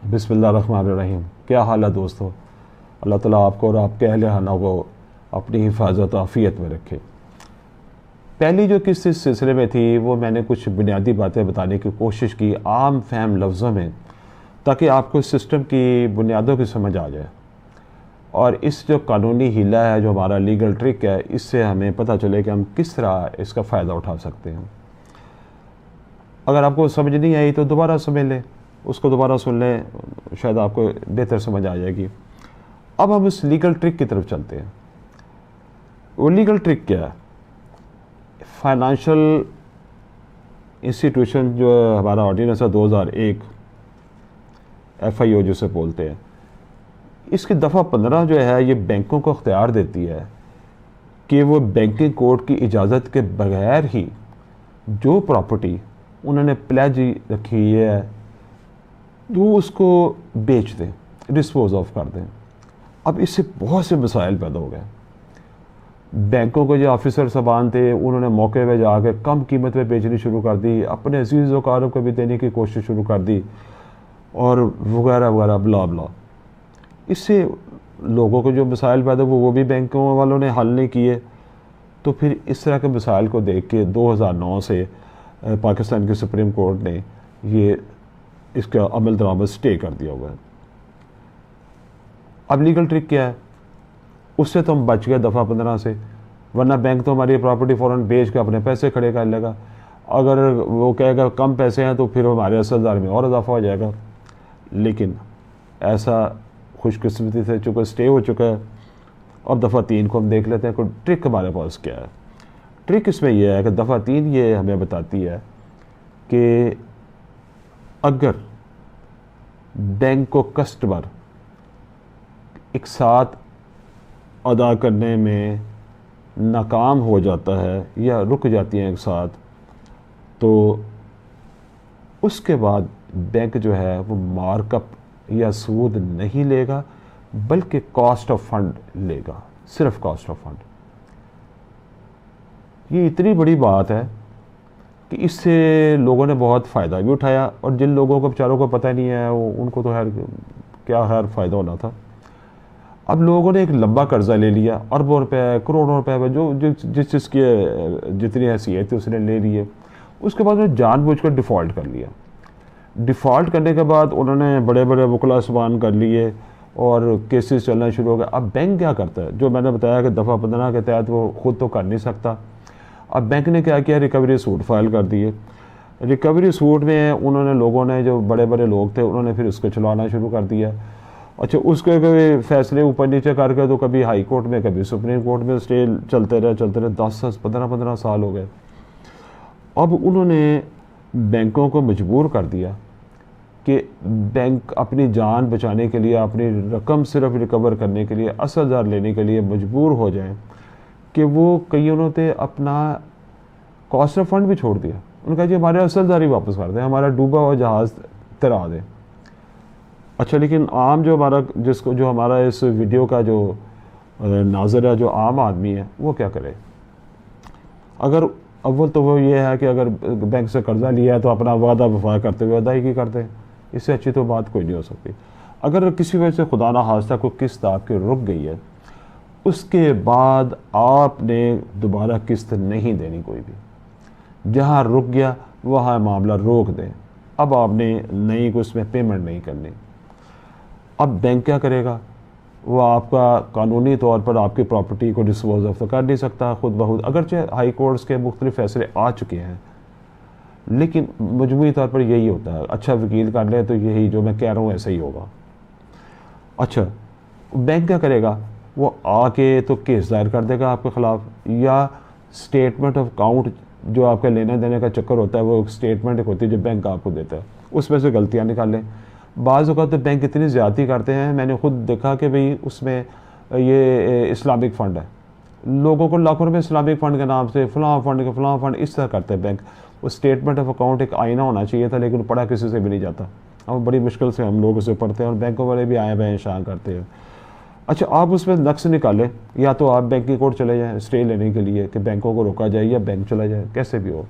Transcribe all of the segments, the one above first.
बिस्मिल्लाहिर्रहमानिर्रहीम। क्या हाल है दोस्तों। अल्लाह ताला आपको और आपके अहले खाना को अपनी हिफाजत आफ़ियत में रखे। पहली जो किस्त इस सिलसिले में थी वो मैंने कुछ बुनियादी बातें बताने की कोशिश की आम फहम लफ्ज़ों में, ताकि आपको इस सिस्टम की बुनियादों की समझ आ जाए और इस जो कानूनी हीला है, जो हमारा लीगल ट्रिक है, इससे हमें पता चले कि हम किस तरह इसका फ़ायदा उठा सकते हैं। अगर आपको समझ नहीं आई तो दोबारा समझ लें, उसको दोबारा सुन लें, शायद आपको बेहतर समझ आ जाएगी। अब हम इस लीगल ट्रिक की तरफ चलते हैं। वो लीगल ट्रिक क्या है? फाइनेंशियल इंस्टीट्यूशन जो हमारा ऑर्डिनेंस है 2001 FIO जिसे बोलते हैं, इसकी दफ़ा 15 जो है ये बैंकों को अख्तियार देती है कि वो बैंकिंग कोड की इजाज़त के बगैर ही जो प्रॉपर्टी उन्होंने प्लेज रखी है वो उसको बेच दें, डिस्पोज ऑफ कर दें। अब इससे बहुत से मसाइल पैदा हो गए। बैंकों के जो ऑफिसर साहबान थे उन्होंने मौके पे जाकर कम कीमत पे बेचनी शुरू कर दी, अपने अजीज़ व कारब को भी देने की कोशिश शुरू कर दी और वगैरह वगैरह ब्ला ब्ला। इससे लोगों को जो मसाइल पैदा हुए वो भी बैंकों वालों ने हल नहीं किए। तो फिर इस तरह के मसाइल को देख के 2009 से पाकिस्तान के सुप्रीम कोर्ट ने ये इसका अमल दरामद स्टे कर दिया हुआ है। अब लीगल ट्रिक क्या है? उससे तो हम बच गए दफ़ा 15 से, वरना बैंक तो हमारी प्रॉपर्टी फ़ौरन बेच के अपने पैसे खड़े कर लेगा। अगर वो कहेगा कम पैसे हैं तो फिर हमारे असलदार में और इजाफा हो जाएगा। लेकिन ऐसा खुशकिस्मती से चूँकि स्टे हो चुका है। अब दफ़ा 3 को हम देख लेते हैं कोई ट्रिक हमारे पास क्या है। ट्रिक इसमें यह है कि दफ़ा 3 ये हमें बताती है कि अगर बैंक को कस्टमर एक साथ अदा करने में नाकाम हो जाता है या रुक जाती हैं एक साथ, तो उसके बाद बैंक जो है वो मार्कअप या सूद नहीं लेगा, बल्कि कॉस्ट ऑफ फंड लेगा, सिर्फ कॉस्ट ऑफ फंड। ये इतनी बड़ी बात है कि इससे लोगों ने बहुत फ़ायदा भी उठाया, और जिन लोगों को बेचारों को पता नहीं है उनको तो क्या फ़ायदा होना था। अब लोगों ने एक लंबा कर्जा ले लिया, अरबों रुपए करोड़ों रुपए जो जिस चीज़ की जितनी हैसियत थी उसने ले लिए। उसके बाद उन्होंने जानबूझकर डिफ़ॉल्ट कर लिया। डिफ़ॉल्ट करने के बाद उन्होंने बड़े बड़े वकला सबान कर लिए और केसेस चलना शुरू हो गए। अब बैंक क्या करता है? जो मैंने बताया कि दफ़ा 15 के तहत वो ख़ुद तो कर नहीं सकता। अब बैंक ने क्या किया? रिकवरी सूट फाइल कर दिए। रिकवरी सूट में उन्होंने लोगों ने, जो बड़े बड़े लोग थे, उन्होंने फिर उसको चलाना शुरू कर दिया। अच्छा, उसके कभी फैसले ऊपर नीचे करके तो कभी हाई कोर्ट में कभी सुप्रीम कोर्ट में स्टे चलते रहे 10-15 साल हो गए। अब उन्होंने बैंकों को मजबूर कर दिया कि बैंक अपनी जान बचाने के लिए, अपनी रकम सिर्फ रिकवर करने के लिए, असलदार लेने के लिए मजबूर हो जाएं कि वो कईयों ने अपना कॉस्ट ऑफ फंड भी छोड़ दिया। उन्होंने कहा जी हमारे असलदार ही वापस कर दें, हमारा डूबा हुआ जहाज़ तैरा दें। अच्छा, लेकिन आम जो हमारा इस वीडियो का जो नाज़र है, जो आम आदमी है, वो क्या करे? अगर अव्वल तो वो ये है कि अगर बैंक से कर्जा लिया है तो अपना वादा वफा करते हुए अदायगी करते हैं। इससे अच्छी तो बात कोई नहीं हो सकती। अगर किसी वजह से खुदा ना खास्ता कोई किस्त आपकी रुक गई है, उसके बाद आपने दोबारा किस्त नहीं देनी कोई भी। जहाँ रुक गया वहाँ मामला रोक दें। अब आपने नई को उसमें पेमेंट नहीं करनी। अब बैंक क्या करेगा? वो आपका कानूनी तौर पर आपकी प्रॉपर्टी को डिस्पोज ऑफ तो कर नहीं सकता खुद ब खुद, अगरचे हाई कोर्ट्स के मुख्तलिफ फैसले आ चुके हैं, लेकिन मजमूई तौर पर यही होता है। अच्छा वकील कर ले तो यही जो मैं कह रहा हूँ ऐसा ही होगा। अच्छा, बैंक क्या करेगा? वो आके तो केस दायर कर देगा आपके ख़िलाफ़, या स्टेटमेंट ऑफ अकाउंट जो आपका लेने देने का चक्कर होता है, वो स्टेटमेंट एक होती है जो बैंक आपको देता है, उसमें से गलतियाँ निकालें। बाज़ औक़ात तो बैंक इतनी ज़्यादती करते हैं, मैंने खुद देखा कि भाई उसमें ये इस्लामिक फ़ंड है, लोगों को लाखों रुपये इस्लामिक फ़ंड के नाम से फ़लाँ फ़ंड इस तरह करते हैं बैंक। वो स्टेटमेंट ऑफ अकाउंट एक आईना होना चाहिए था, लेकिन पढ़ा किसी से भी नहीं जाता। अब बड़ी मुश्किल से हम लोग उसे पढ़ते हैं और बैंकों वाले भी आए बैं शां करते हैं। अच्छा, आप उसमें नक्स निकालें, या तो आप बैंक की कोर्ट चले जाएँ स्टे लेने के लिए कि बैंकों को रोका जाए या बैंक चला जाए, कैसे भी हो।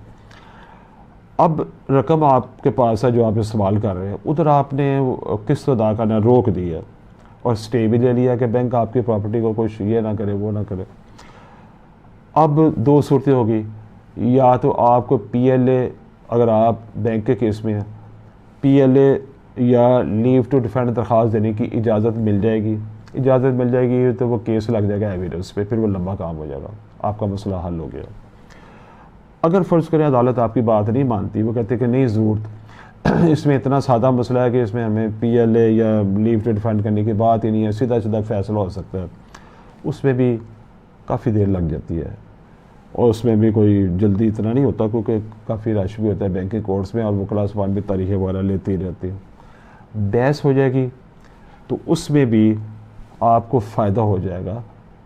अब रकम आपके पास है जो आप इस्तेमाल कर रहे हैं, उधर आपने किस्त अदा करना रोक दी है और स्टे भी ले लिया कि बैंक आपकी प्रॉपर्टी को कुछ ये ना करे वो ना करे। अब दो सूरतें होगी, या तो आपको पीएलए, अगर आप बैंक के केस में हैं, पीएलए या लीव टू डिफेंड दरख्वास्त देने की इजाज़त मिल जाएगी। इजाज़त मिल जाएगी तो वो केस लग जाएगा एविडेंस पे, फिर वो लंबा काम हो जाएगा, आपका मसला हल हो गया। अगर फ़र्ज़ करें अदालत आपकी बात नहीं मानती, वो कहते कि नहीं ज़रूरत इसमें इतना सादा मसला है कि इसमें हमें पीएलए या लीव टू डिफेंड करने की बात ही नहीं है, सीधा सीधा फैसला हो सकता है, उसमें भी काफ़ी देर लग जाती है और उसमें भी कोई जल्दी इतना नहीं होता क्योंकि काफ़ी रश भी होता है बैंक के कोर्ट्स में और वकला सामान भी तारीखें वगैरह लेती रहती है। बहस हो जाएगी तो उसमें भी आपको फ़ायदा हो जाएगा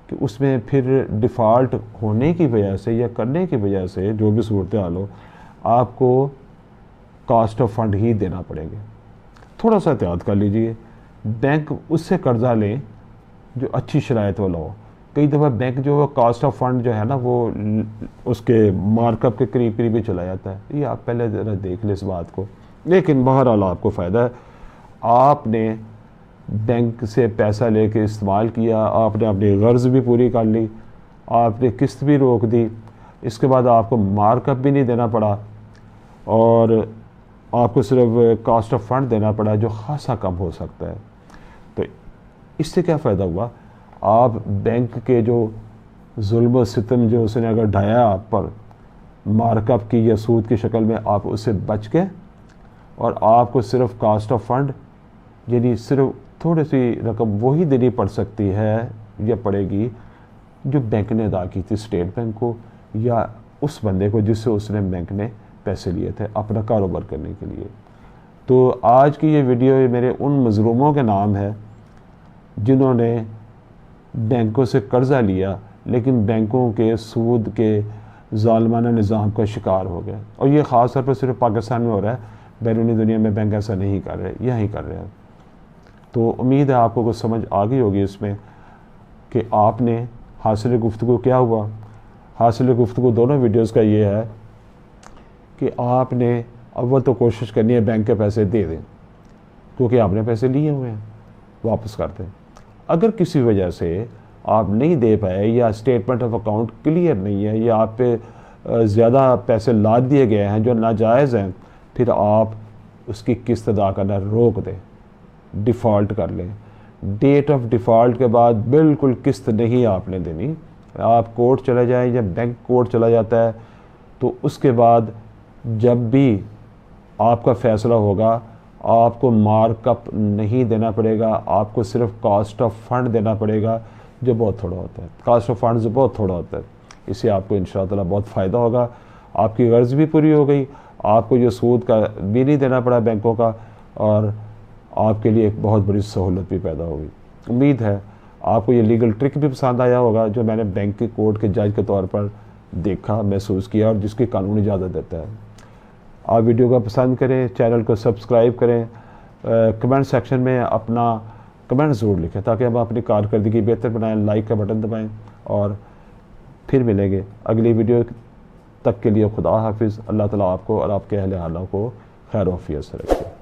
कि उसमें फिर डिफ़ॉल्ट होने की वजह से या करने की वजह से जो भी सूरत हाल हो, आपको कॉस्ट ऑफ फंड ही देना पड़ेंगे। थोड़ा सा एहतियात कर लीजिए, बैंक उससे कर्ज़ा लें जो अच्छी शराइत वाला हो। कई दफ़ा बैंक जो कॉस्ट ऑफ फंड जो है ना वो उसके मार्कअप के करीब करीब ही चला जाता है, ये आप पहले ज़रा देख लें इस बात को। लेकिन बहरहाल आपको फ़ायदा है, आपने बैंक से पैसा लेके इस्तेमाल किया, आपने अपनी गर्ज भी पूरी कर ली, आपने किस्त भी रोक दी, इसके बाद आपको मार्कअप भी नहीं देना पड़ा और आपको सिर्फ कॉस्ट ऑफ फंड देना पड़ा जो ख़ासा कम हो सकता है। तो इससे क्या फ़ायदा हुआ, आप बैंक के जो जुल्म व सितम जो उसने अगर ढाया आप पर मार्कअप की या सूद की शक्ल में, आप उससे बच गए और आपको सिर्फ कॉस्ट ऑफ फंड यानी सिर्फ थोड़ी सी रकम वही देनी पड़ सकती है या पड़ेगी जो बैंक ने अदा की थी स्टेट बैंक को या उस बंदे को जिससे उसने बैंक ने पैसे लिए थे अपना कारोबार करने के लिए। तो आज की ये वीडियो मेरे उन मज़लूमों के नाम है जिन्होंने बैंकों से कर्ज़ा लिया लेकिन बैंकों के सूद के ज़ालिमाना निज़ाम का शिकार हो गए। और ये ख़ास तौर पर सिर्फ पाकिस्तान में हो रहा है, बैरूनी दुनिया में बैंक ऐसा नहीं कर रहे, यहीं कर रहे हैं। तो उम्मीद है आपको कुछ समझ आ गई होगी इसमें कि आपने हासिल गुफ्तगू क्या हुआ। हासिल गुफ्तगू दोनों वीडियोस का ये है कि आपने अव्वल तो कोशिश करनी है बैंक के पैसे दे दें, क्योंकि आपने पैसे लिए हुए हैं, वापस कर दें। अगर किसी वजह से आप नहीं दे पाए या स्टेटमेंट ऑफ अकाउंट क्लियर नहीं है या आप पे ज़्यादा पैसे लाद दिए गए हैं जो नाजायज़ हैं, फिर आप उसकी किस्त अदा करना रोक दें, डिफ़ॉल्ट कर लें। डेट ऑफ डिफ़ॉल्ट के बाद बिल्कुल किस्त नहीं आपने देनी। आप कोर्ट चले जाएं या बैंक कोर्ट चला जाता है तो उसके बाद जब भी आपका फ़ैसला होगा आपको मार्कअप नहीं देना पड़ेगा, आपको सिर्फ कॉस्ट ऑफ फंड देना पड़ेगा जो बहुत थोड़ा होता है। कॉस्ट ऑफ फंड जो बहुत थोड़ा होता है, इससे आपको इंशाअल्लाह बहुत फ़ायदा होगा। आपकी गर्ज भी पूरी हो गई, आपको जो सूद का भी नहीं देना पड़ा बैंकों का, और आपके लिए एक बहुत बड़ी सहूलत भी पैदा होगी। उम्मीद है आपको ये लीगल ट्रिक भी पसंद आया होगा जो मैंने बैंक की कोर्ट के जज के तौर पर देखा, महसूस किया और जिसकी कानूनी इजाज़त देता है। आप वीडियो को पसंद करें, चैनल को सब्सक्राइब करें, कमेंट सेक्शन में अपना कमेंट ज़रूर लिखें ताकि हम अपनी कारकर्दगी बेहतर बनाएं। लाइक का बटन दबाएं और फिर मिलेंगे अगली वीडियो तक के लिए खुदा हाफिज़। अल्लाह ताला आपको और आपके अहले हालों को खैर वफ़ियत से रखे।